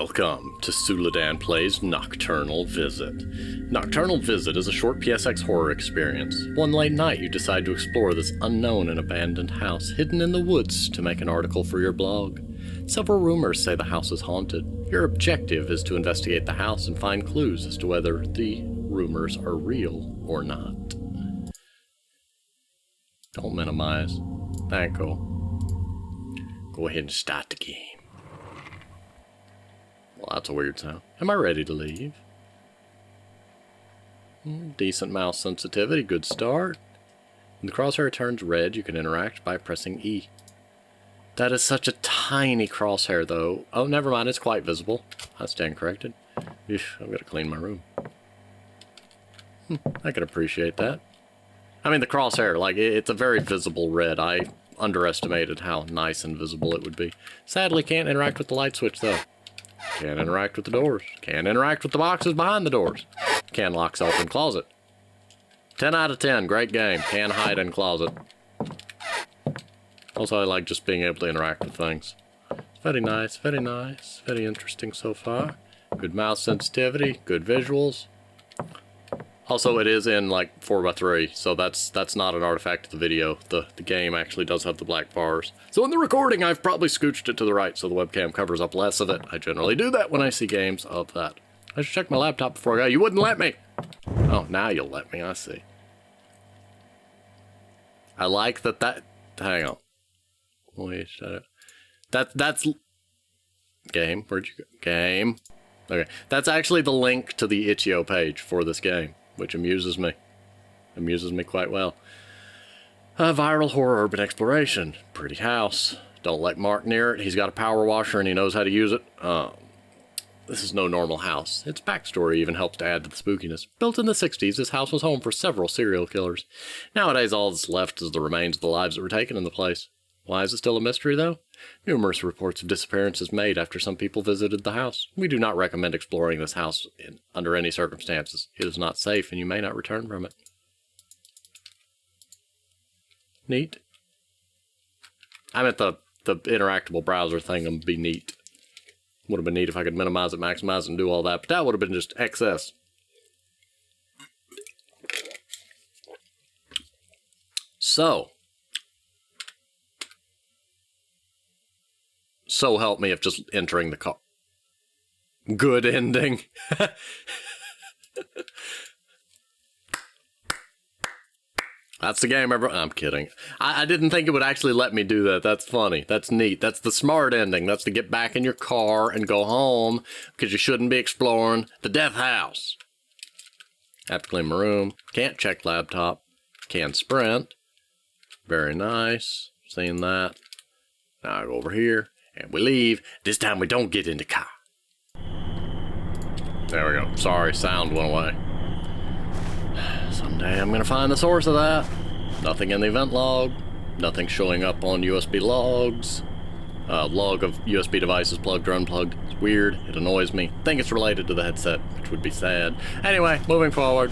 Welcome to Suladan Plays Nocturnal Visit. Nocturnal Visit is a short PSX horror experience. One late night you decide to explore this unknown and abandoned house hidden in the woods to make an article for your blog. Several rumors say the house is haunted. Your objective is to investigate the house and find clues as to whether the rumors are real or not. Don't minimize. Thank you. Go ahead and start the game. Well, that's a weird sound. Am I ready to leave? Decent mouse sensitivity, good start. When the crosshair turns red, you can interact by pressing E. That is such a tiny crosshair, though. Oh, never mind, it's quite visible. I stand corrected. Eesh, I've got to clean my room. I can appreciate that. I mean, the crosshair, like, it's a very visible red. I underestimated how nice and visible it would be. Sadly, can't interact with the light switch, though. Can't interact with the doors. Can't interact with the boxes behind the doors. Can lock self in closet. 10 out of 10. Great game. Can hide in closet. Also, I like just being able to interact with things. Very nice. Very nice. Very interesting so far. Good mouse sensitivity. Good visuals. Also, it is in like 4x3, so that's not an artifact of the video. The game actually does have the black bars. So in the recording, I've probably scooched it to the right so the webcam covers up less of it. I generally do that when I see games of that. I should check my laptop before I go. You wouldn't let me! Oh, now you'll let me, I see. I like that. Hang on. Wait, shut up. That's... Game, where'd you go? Game. Okay, that's actually the link to the itch.io page for this game, which amuses me. Amuses me quite well. Viral horror urban exploration. Pretty house. Don't let Mark near it. He's got a power washer and he knows how to use it. This is no normal house. Its backstory even helps to add to the spookiness. Built in the 60s, this house was home for several serial killers. Nowadays, all that's left is the remains of the lives that were taken in the place. Why is it still a mystery, though? Numerous reports of disappearances made after some people visited the house. We do not recommend exploring this house under any circumstances. It is not safe, and you may not return from it. Neat. I meant the interactable browser thing would be neat. Would have been neat if I could minimize it, maximize it, and do all that, but that would have been just excess. So help me if just entering the car. Good ending. That's the game, everyone. I'm kidding. I didn't think it would actually let me do that. That's funny. That's neat. That's the smart ending. That's to get back in your car and go home because you shouldn't be exploring the death house. Have to clean my room. Can't check laptop. Can sprint. Very nice. Seen that. Now I go over here. And we leave. This time we don't get in the car. There we go. Sorry, sound went away. Someday I'm gonna find the source of that. Nothing in the event log. Nothing showing up on USB logs. Log of USB devices plugged or unplugged. It's weird. It annoys me. I think it's related to the headset, which would be sad. Anyway, moving forward.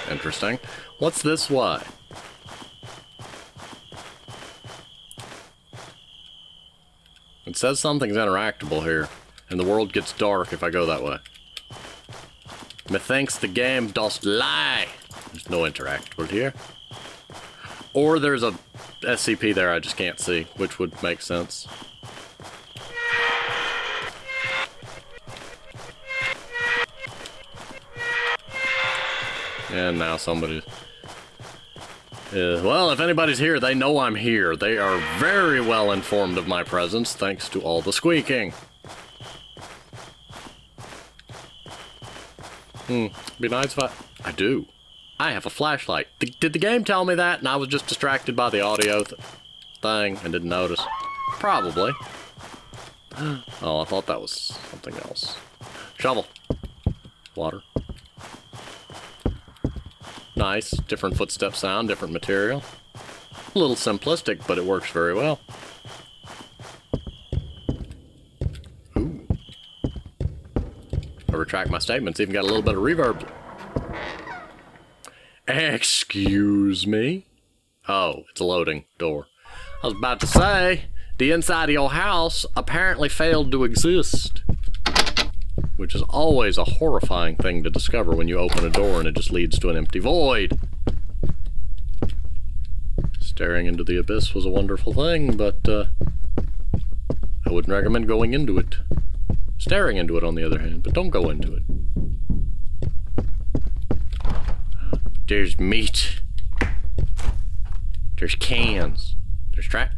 Interesting. What's this way? It says something's interactable here, and the world gets dark if I go that way. Methinks the game does lie. There's no interactable here. Or there's a SCP there I just can't see, which would make sense. And now somebody... well, if anybody's here, they know I'm here. They are very well informed of my presence, thanks to all the squeaking. Be nice if I do. I have a flashlight. Did the game tell me that, and I was just distracted by the audio thing and didn't notice? Probably. Oh, I thought that was something else. Shovel. Water. Nice. Different footstep sound, different material. A little simplistic, but it works very well. Ooh. I retract my statements. Even got a little bit of reverb. Excuse me? Oh, it's a loading door. I was about to say, The inside of your house apparently failed to exist. Which is always a horrifying thing to discover when you open a door and it just leads to an empty void. Staring into the abyss was a wonderful thing, but I wouldn't recommend going into it. Staring into it, on the other hand, but don't go into it. There's meat. There's cans. There's trash.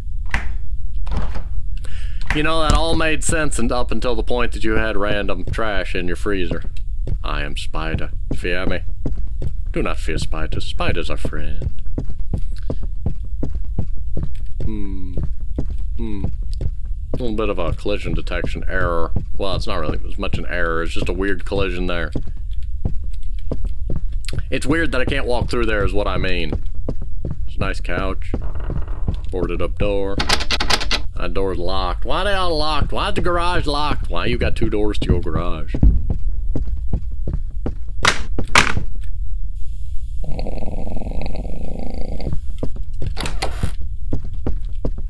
You know, that all made sense and up until the point that you had random trash in your freezer. I am Spider. Fear me. Do not fear spiders. Spiders are friend. A little bit of a collision detection error. Well, it's not really as much an error. It's just a weird collision there. It's weird that I can't walk through there is what I mean. It's a nice couch. Boarded up door. That door's locked. Why they all locked? Why's the garage locked? Why you got 2 doors to your garage?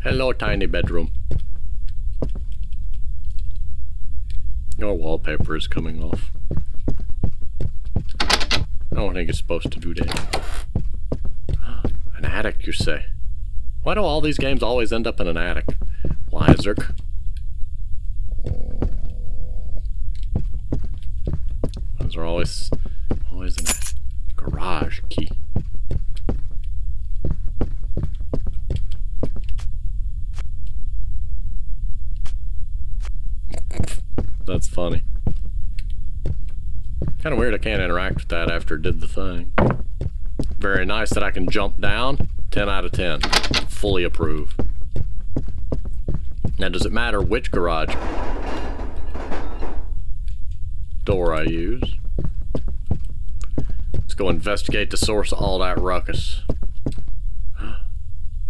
Hello, tiny bedroom. Your wallpaper is coming off. I don't think it's supposed to do that. An attic, you say? Why do all these games always end up in an attic? Why is there... Those are always in a garage key. That's funny. Kind of weird I can't interact with that after it did the thing. Very nice that I can jump down. 10 out of 10. Fully approve. Now, does it matter which garage door I use? Let's go investigate the source of all that ruckus.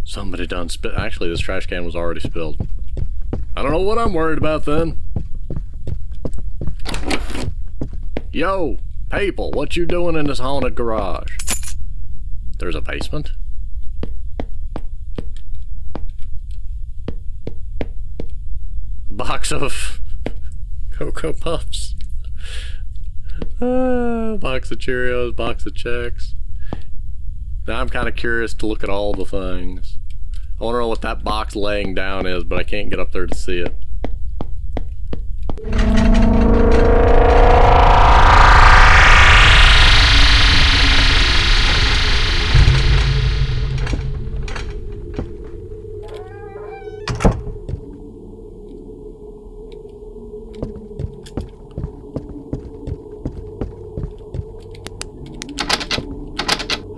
Somebody done spit. Actually, this trash can was already spilled. I don't know what I'm worried about then. Yo, people, what you doing in this haunted garage? There's a basement? A box of Cocoa Puffs. Box of Cheerios, box of checks. Now I'm kind of curious to look at all the things. I want to know what that box laying down is, but I can't get up there to see it.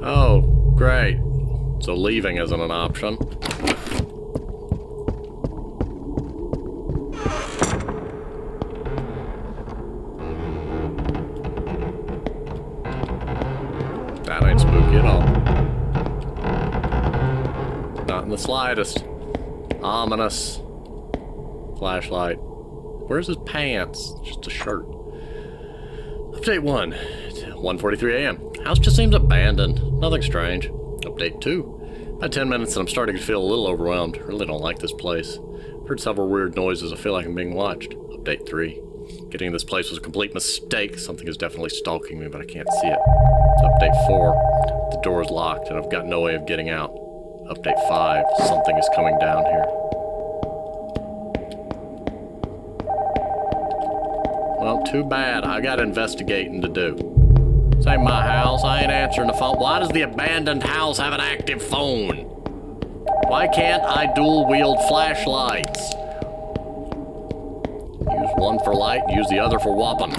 Oh, great. So leaving isn't an option. That ain't spooky at all. Not in the slightest. Ominous. Flashlight. Where's his pants? Just a shirt. Update 1. 1:43 a.m. House just seems abandoned. Nothing strange. Update 2. About 10 minutes and I'm starting to feel a little overwhelmed. Really don't like this place. Heard several weird noises. I feel like I'm being watched. Update 3. Getting in this place was a complete mistake. Something is definitely stalking me, but I can't see it. Update 4. The door is locked and I've got no way of getting out. Update 5. Something is coming down here. Well, too bad. I got investigating to do. This ain't my house. I ain't answering the phone. Why does the abandoned house have an active phone? Why can't I dual wield flashlights? Use one for light and use the other for whopping.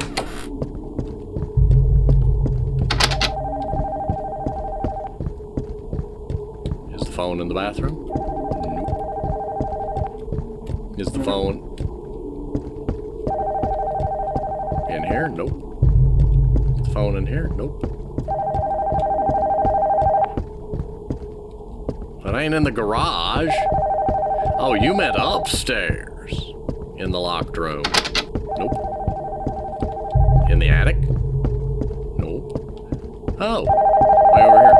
Is the phone in the bathroom? Nope. Is the phone in here? Nope. Is the phone in here? Nope. It ain't in the garage. Oh, you meant upstairs. In the locked room. Nope. In the attic? Nope. Oh, way over here.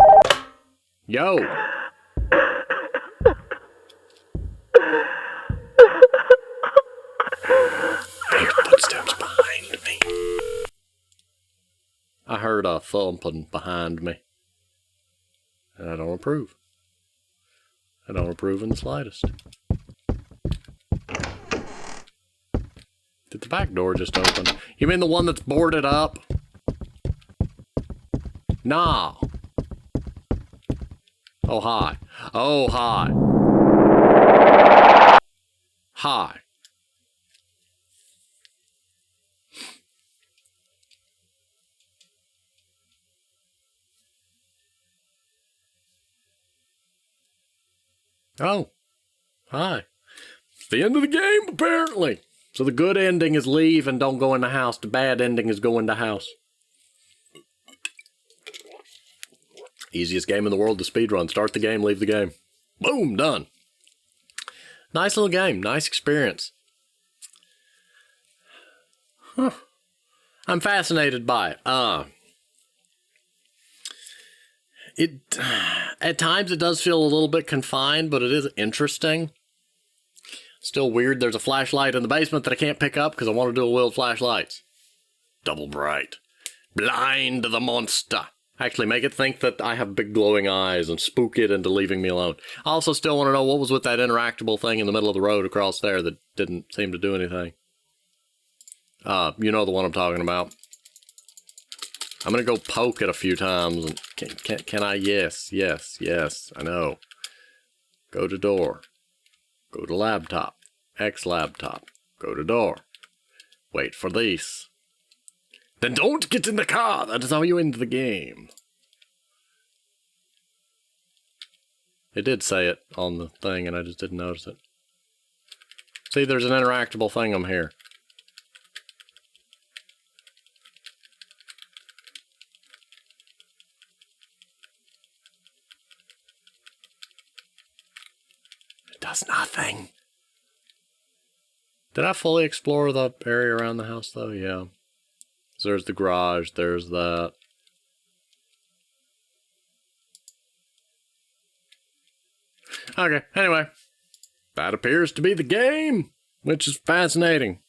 Yo. I heard a thumping behind me. And I don't approve. I don't approve in the slightest. Did the back door just open? You mean the one that's boarded up? Nah. Oh, hi. Oh, hi. Hi. Oh. Hi. It's the end of the game, apparently. So the good ending is leave and don't go in the house. The bad ending is go in the house. Easiest game in the world to speedrun. Start the game, leave the game. Boom, done. Nice little game. Nice experience. Huh. I'm fascinated by it. At times it does feel a little bit confined, but it is interesting. Still weird. There's a flashlight in the basement that I can't pick up because I want to do a wheel of flashlights. Double bright. Blind the monster. Actually, make it think that I have big glowing eyes and spook it into leaving me alone. I also still want to know what was with that interactable thing in the middle of the road across there that didn't seem to do anything. You know the one I'm talking about. I'm going to go poke it a few times. And can I? Yes, yes, yes. I know. Go to door. Go to laptop. X laptop. Go to door. Wait for this. Then don't get in the car. That is how you end the game. It did say it on the thing, and I just didn't notice it. See, there's an interactable thing'em here. It does nothing. Did I fully explore the area around the house, though? Yeah. So there's the garage, there's that. Okay, anyway. That appears to be the game, which is fascinating.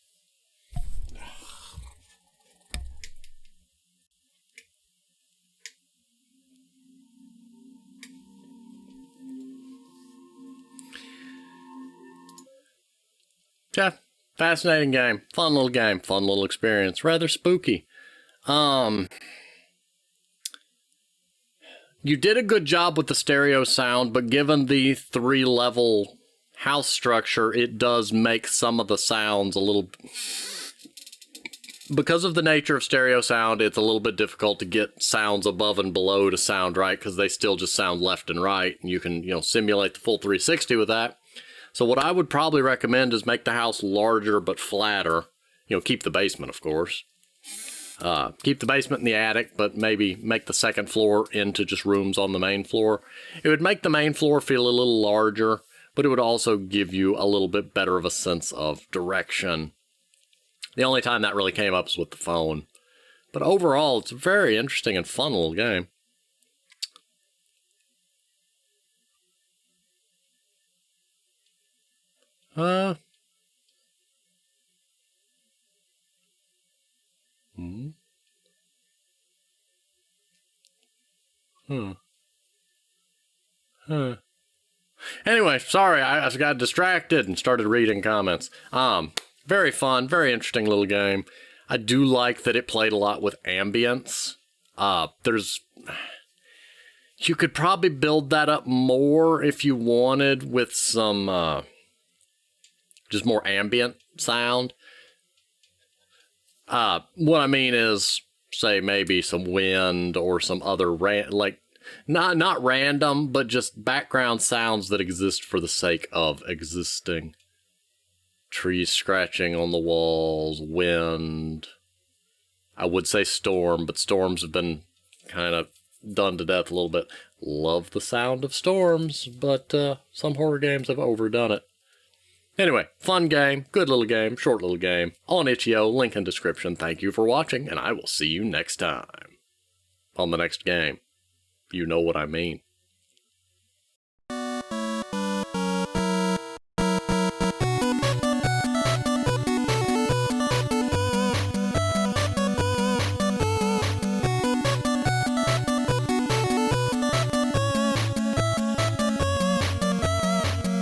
Yeah, fascinating game. Fun little game. Fun little experience. Rather spooky. You did a good job with the stereo sound, but given the 3-level house structure, it does make some of the sounds a little... Because of the nature of stereo sound, it's a little bit difficult to get sounds above and below to sound right, because they still just sound left and right, and you can, simulate the full 360 with that. So what I would probably recommend is make the house larger but flatter. Keep the basement, of course. Keep the basement in the attic, but maybe make the second floor into just rooms on the main floor. It would make the main floor feel a little larger, but it would also give you a little bit better of a sense of direction. The only time that really came up is with the phone. But overall, it's a very interesting and fun little game. Anyway, sorry, I got distracted and started reading comments. Very fun, very interesting little game. I do like that it played a lot with ambience. You could probably build that up more if you wanted with some, just more ambient sound. What I mean is, say, maybe some wind or some other, not random, but just background sounds that exist for the sake of existing. Trees scratching on the walls, wind. I would say storm, but storms have been kind of done to death a little bit. Love the sound of storms, but some horror games have overdone it. Anyway, fun game, good little game, short little game, on itch.io, link in description. Thank you for watching, and I will see you next time on the next game. You know what I mean.